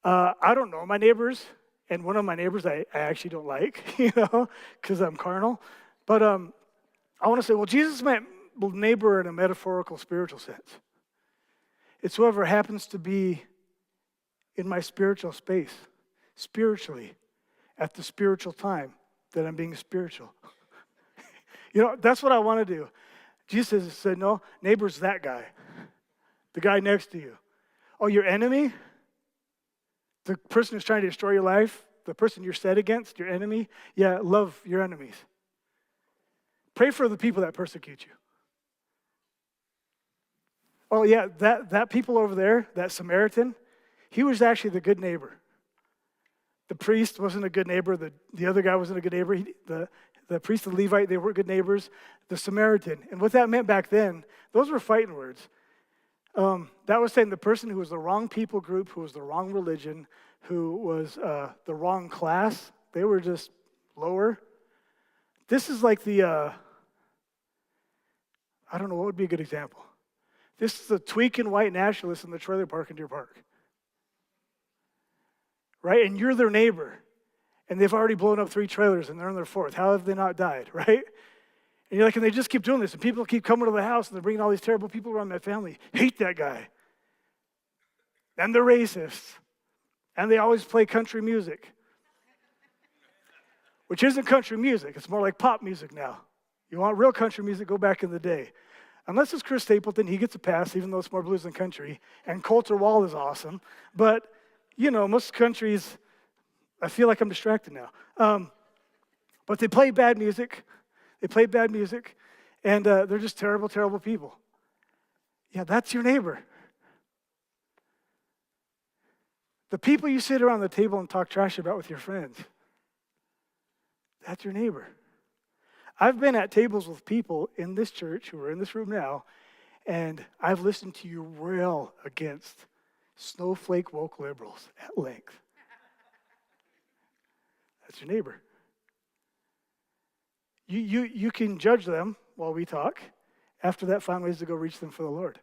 I don't know my neighbors, and one of my neighbors I actually don't like, because I'm carnal. But I want to say, well, Jesus meant neighbor in a metaphorical, spiritual sense. It's whoever happens to be in my spiritual space, spiritually, at the spiritual time that I'm being spiritual. That's what I want to do. Jesus said, no, neighbor's that guy, the guy next to you. Oh, your enemy? The person who's trying to destroy your life? The person you're set against, your enemy? Yeah, love your enemies. Pray for the people that persecute you. Oh, yeah, that people over there, that Samaritan, he was actually the good neighbor. The priest wasn't a good neighbor. The other guy wasn't a good neighbor. The priest and Levite, they weren't good neighbors. The Samaritan. And what that meant back then, those were fighting words. That was saying the person who was the wrong people group, who was the wrong religion, who was the wrong class, they were just lower. This is like I don't know, what would be a good example? This is the tweaking white nationalist in the trailer park in Deer Park. Right? And you're their neighbor. And they've already blown up 3 trailers and they're on their 4th. How have they not died, right? And you're like, and they just keep doing this. And people keep coming to the house and they're bringing all these terrible people around my family. Hate that guy. And they're racists. And they always play country music. Which isn't country music. It's more like pop music now. You want real country music, go back in the day. Unless it's Chris Stapleton, he gets a pass, even though it's more blues than country. And Colter Wall is awesome. But, most countries, I feel like I'm distracted now. But they play bad music. And they're just terrible, terrible people. Yeah, that's your neighbor. The people you sit around the table and talk trash about with your friends, that's your neighbor. I've been at tables with people in this church who are in this room now, and I've listened to you rail against snowflake woke liberals at length. That's your neighbor. You can judge them while we talk. After that, find ways to go reach them for the Lord.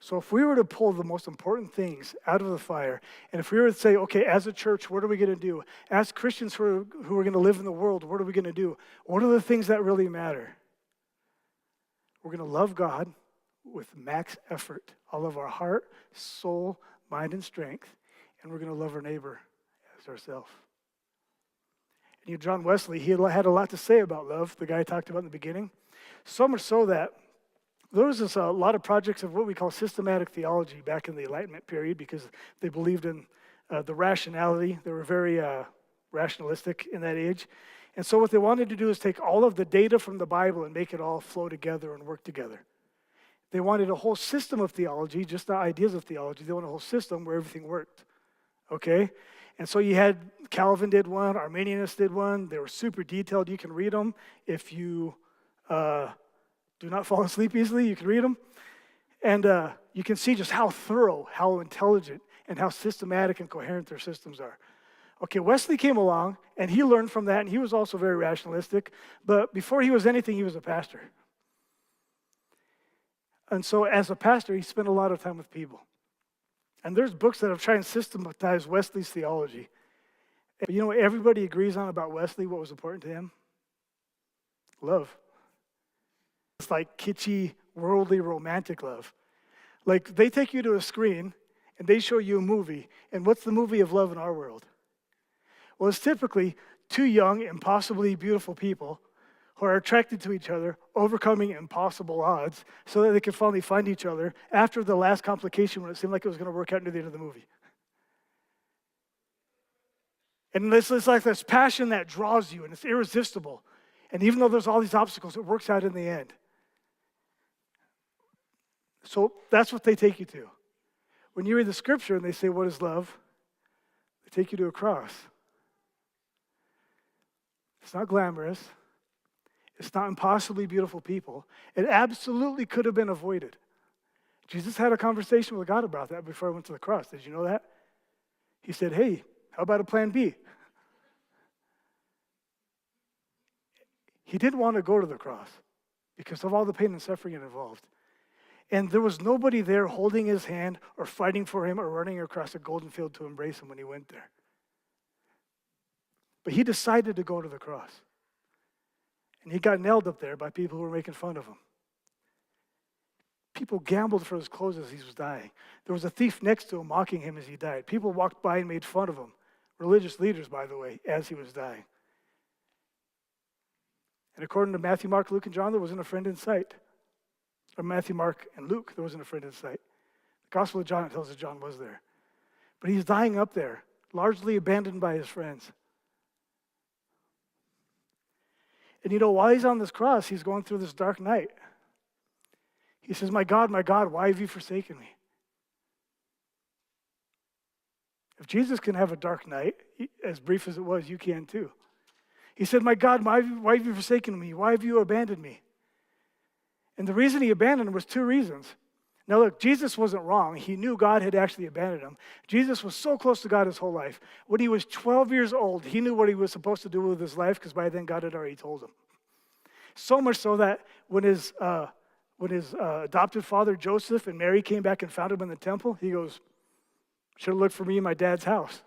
So if we were to pull the most important things out of the fire, and if we were to say, okay, as a church, what are we going to do? As Christians who are going to live in the world, what are we going to do? What are the things that really matter? We're going to love God with max effort, all of our heart, soul, mind, and strength, and we're going to love our neighbor as ourselves. And John Wesley, he had a lot to say about love, the guy I talked about in the beginning. So much so that there was a lot of projects of what we call systematic theology back in the Enlightenment period because they believed in the rationality. They were very rationalistic in that age. And so what they wanted to do is take all of the data from the Bible and make it all flow together and work together. They wanted a whole system of theology, just not ideas of theology. They wanted a whole system where everything worked, okay? And so you had, Calvin did one, Arminianists did one. They were super detailed. You can read them. If you do not fall asleep easily, you can read them. And you can see just how thorough, how intelligent, and how systematic and coherent their systems are. Okay, Wesley came along, and he learned from that, and he was also very rationalistic. But before he was anything, he was a pastor. And so as a pastor, he spent a lot of time with people. And there's books that have tried and systematize Wesley's theology. But you know what everybody agrees on about Wesley, what was important to him? Love. It's like kitschy, worldly, romantic love. Like they take you to a screen and they show you a movie. And what's the movie of love in our world? Well, it's typically two young, impossibly beautiful people who are attracted to each other, overcoming impossible odds so that they can finally find each other after the last complication when it seemed like it was going to work out near the end of the movie. And it's like this passion that draws you, and it's irresistible. And even though there's all these obstacles, it works out in the end. So that's what they take you to. When you read the scripture and they say, what is love? They take you to a cross. It's not glamorous. It's not impossibly beautiful people. It absolutely could have been avoided. Jesus had a conversation with God about that before he went to the cross. Did you know that? He said, hey, how about a plan B? He didn't want to go to the cross because of all the pain and suffering it involved. And there was nobody there holding his hand or fighting for him or running across a golden field to embrace him when he went there. But he decided to go to the cross. And he got nailed up there by people who were making fun of him. People gambled for his clothes as he was dying. There was a thief next to him mocking him as he died. People walked by and made fun of him. Religious leaders, by the way, as he was dying. And according to Matthew, Mark, Luke, and John, there wasn't a friend in sight. Or Matthew, Mark, and Luke, there wasn't a friend in sight. The Gospel of John tells us John was there. But he's dying up there, largely abandoned by his friends. And you know, while he's on this cross, he's going through this dark night. He says, my God, why have you forsaken me? If Jesus can have a dark night, as brief as it was, you can too. He said, my God, why have you forsaken me? Why have you abandoned me? And the reason he abandoned him was two reasons. Now look, Jesus wasn't wrong. He knew God had actually abandoned him. Jesus was so close to God his whole life. When he was 12 years old, he knew what he was supposed to do with his life because by then God had already told him. So much so that when his adopted father Joseph and Mary came back and found him in the temple, he goes, should have looked for me in my dad's house.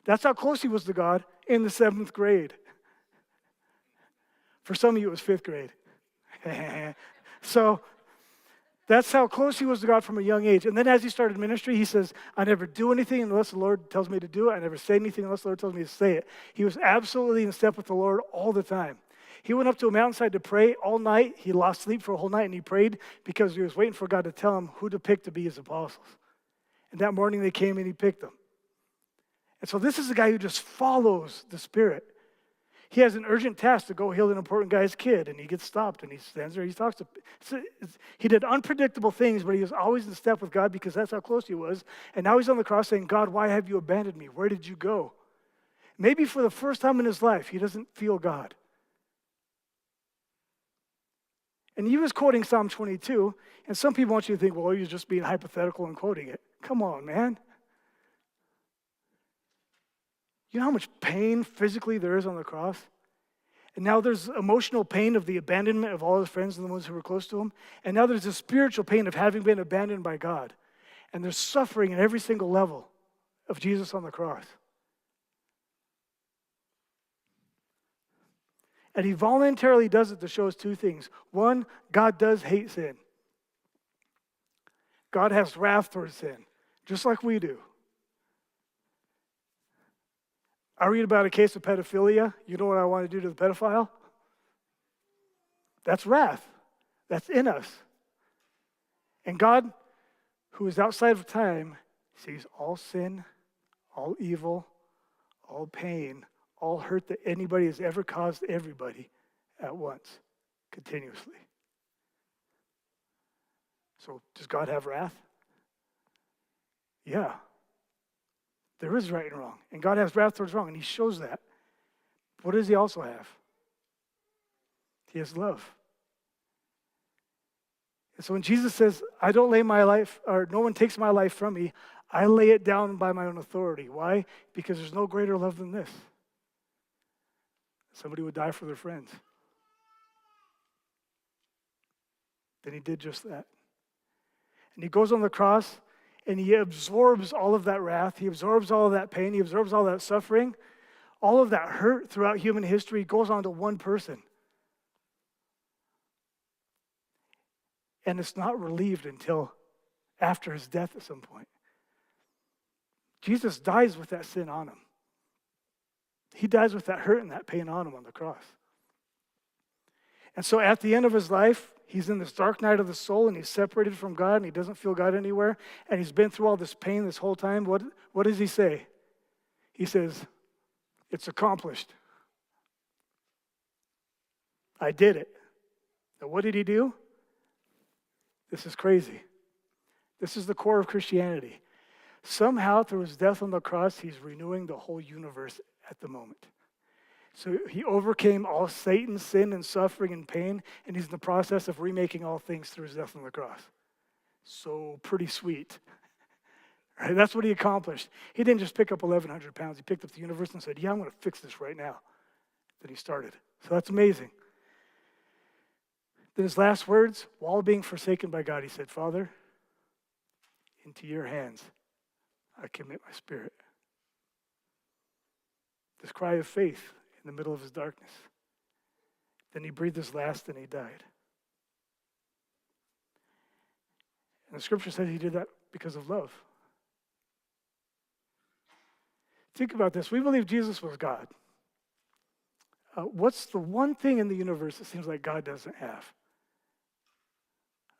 That's how close he was to God in the 7th grade. For some of you, it was 5th grade. So that's how close he was to God from a young age. And then as he started ministry, he says, I never do anything unless the Lord tells me to do it. I never say anything unless the Lord tells me to say it. He was absolutely in step with the Lord all the time. He went up to a mountainside to pray all night. He lost sleep for a whole night, and he prayed because he was waiting for God to tell him who to pick to be his apostles. And that morning they came and he picked them. And so this is a guy who just follows the Spirit. He has an urgent task to go heal an important guy's kid, and he gets stopped, and he stands there, he talks to, he did unpredictable things, but he was always in step with God because that's how close he was. And now he's on the cross saying, God, why have you abandoned me? Where did you go? Maybe for the first time in his life, he doesn't feel God. And he was quoting Psalm 22, and some people want you to think, well, you're just being hypothetical and quoting it. Come on, man. You know how much pain physically there is on the cross? And now there's emotional pain of the abandonment of all his friends and the ones who were close to him. And now there's a spiritual pain of having been abandoned by God. And there's suffering at every single level of Jesus on the cross. And he voluntarily does it to show us two things. One, God does hate sin. God has wrath towards sin, just like we do. I read about a case of pedophilia. You know what I want to do to the pedophile? That's wrath. That's in us. And God, who is outside of time, sees all sin, all evil, all pain, all hurt that anybody has ever caused everybody at once, continuously. So does God have wrath? Yeah. There is right and wrong. And God has wrath towards wrong, and he shows that. What does he also have? He has love. And so when Jesus says, I don't lay my life, or no one takes my life from me, I lay it down by my own authority. Why? Because there's no greater love than this. Somebody would die for their friends. Then he did just that. And he goes on the cross, and he absorbs all of that wrath. He absorbs all of that pain. He absorbs all that suffering. All of that hurt throughout human history goes on to one person. And it's not relieved until after his death at some point. Jesus dies with that sin on him. He dies with that hurt and that pain on him on the cross. And so at the end of his life, he's in this dark night of the soul, and he's separated from God, and he doesn't feel God anywhere, and he's been through all this pain this whole time. What does he say? He says, it's accomplished. I did it. Now what did he do? This is crazy. This is the core of Christianity. Somehow, through his death on the cross, he's renewing the whole universe at the moment. So he overcame all Satan's sin and suffering and pain, and he's in the process of remaking all things through his death on the cross. So pretty sweet. Right? That's what he accomplished. He didn't just pick up 1,100 pounds. He picked up the universe and said, yeah, I'm going to fix this right now. Then he started. So that's amazing. Then his last words, while being forsaken by God, he said, Father, into your hands I commit my spirit. This cry of faith in the middle of his darkness. Then he breathed his last and he died. And the scripture says he did that because of love. Think about this. We believe Jesus was God. What's the one thing in the universe that seems like God doesn't have?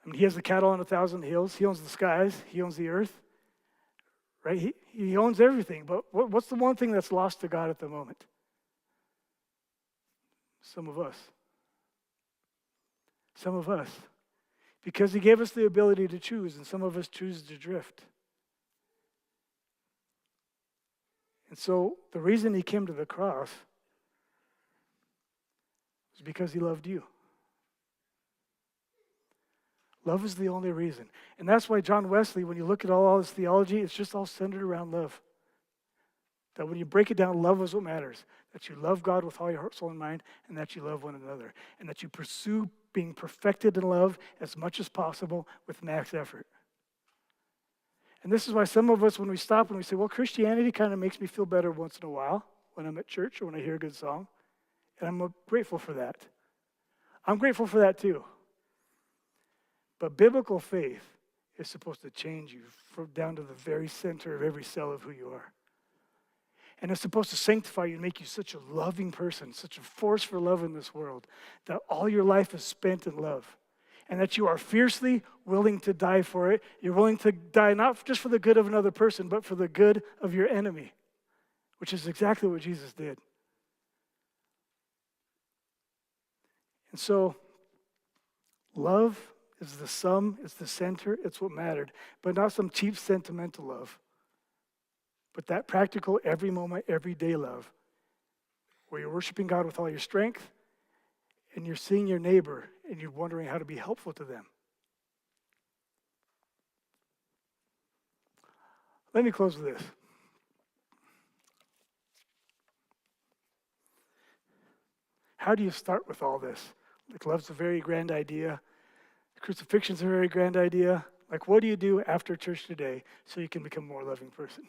I mean, he has the cattle on 1,000 hills. He owns the skies. He owns the earth. Right? He owns everything. But what's the one thing that's lost to God at the moment? Some of us. Some of us. Because he gave us the ability to choose, and some of us choose to drift. And so the reason he came to the cross was because he loved you. Love is the only reason. And that's why John Wesley, when you look at all his theology, it's just all centered around love. That when you break it down, love is what matters. That you love God with all your heart, soul, and mind, and that you love one another. And that you pursue being perfected in love as much as possible with max effort. And this is why some of us, when we stop and we say, well, Christianity kind of makes me feel better once in a while when I'm at church or when I hear a good song. And I'm grateful for that. I'm grateful for that too. But biblical faith is supposed to change you down to the very center of every cell of who you are. And it's supposed to sanctify you and make you such a loving person, such a force for love in this world, that all your life is spent in love. And that you are fiercely willing to die for it. You're willing to die not just for the good of another person, but for the good of your enemy, which is exactly what Jesus did. And so, love is the sum, it's the center, it's what mattered, but not some cheap sentimental love, but that practical, every moment, everyday love, where you're worshiping God with all your strength, and you're seeing your neighbor, and you're wondering how to be helpful to them. Let me close with this. How do you start with all this? Like, love's a very grand idea. Crucifixion's a very grand idea. Like, what do you do after church today so you can become a more loving person?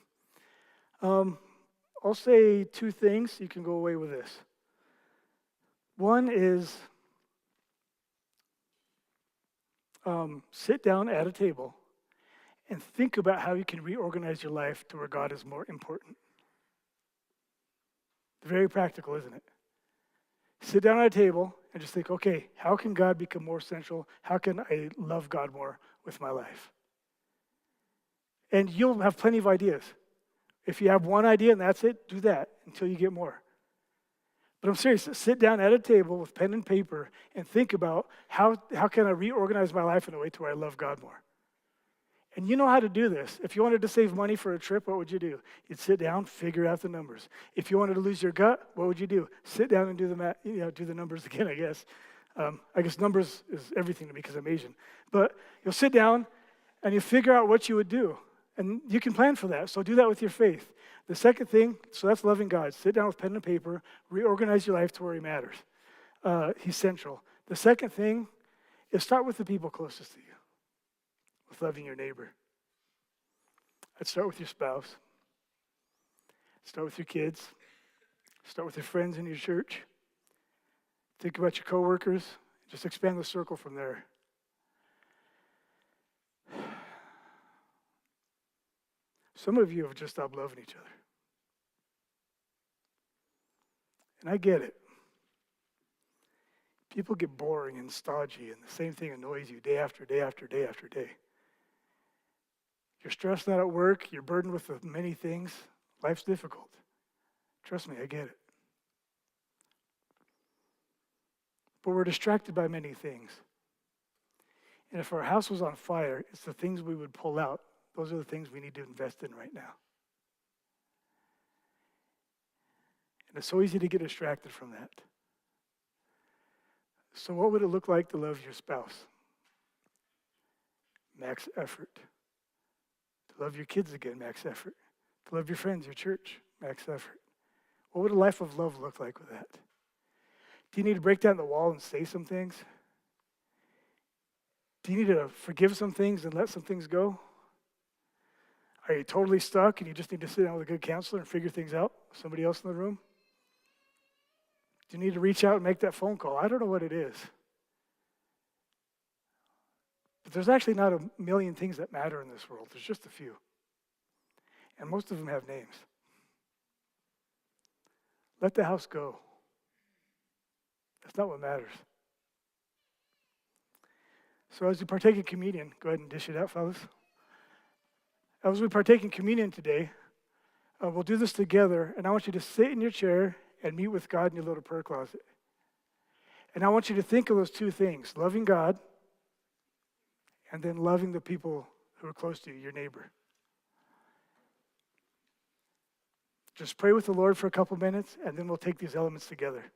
I'll say two things. You can go away with this. One is sit down at a table and think about how you can reorganize your life to where God is more important. Very practical, isn't it? Sit down at a table and just think, okay, how can God become more central? How can I love God more with my life? And you'll have plenty of ideas. If you have one idea and that's it, do that until you get more. But I'm serious, sit down at a table with pen and paper and think about how can I reorganize my life in a way to where I love God more. And you know how to do this. If you wanted to save money for a trip, what would you do? You'd sit down, figure out the numbers. If you wanted to lose your gut, what would you do? Sit down and do the math, do the numbers again, I guess. I guess numbers is everything to me because I'm Asian. But you'll sit down and you figure out what you would do. And you can plan for that. So do that with your faith. The second thing, so that's loving God. Sit down with pen and paper, reorganize your life to where He matters. He's central. The second thing is start with the people closest to you, with loving your neighbor. I'd start with your spouse. Start with your kids. Start with your friends in your church. Think about your coworkers. Just expand the circle from there. Some of you have just stopped loving each other. And I get it. People get boring and stodgy, and the same thing annoys you day after day after day after day. You're stressed out at work. You're burdened with many things. Life's difficult. Trust me, I get it. But we're distracted by many things. And if our house was on fire, it's the things we would pull out. Those are the things we need to invest in right now. And it's so easy to get distracted from that. So what would it look like to love your spouse? Max effort. To love your kids again, max effort. To love your friends, your church, max effort. What would a life of love look like with that? Do you need to break down the wall and say some things? Do you need to forgive some things and let some things go? Are you totally stuck and you just need to sit down with a good counselor and figure things out? Somebody else in the room? Do you need to reach out and make that phone call? I don't know what it is. But there's actually not a million things that matter in this world. There's just a few. And most of them have names. Let the house go. That's not what matters. So as we partake in communion, go ahead and dish it out, fellas. As we partake in communion today, we'll do this together, and I want you to sit in your chair and meet with God in your little prayer closet. And I want you to think of those two things, loving God and then loving the people who are close to you, your neighbor. Just pray with the Lord for a couple minutes, and then we'll take these elements together.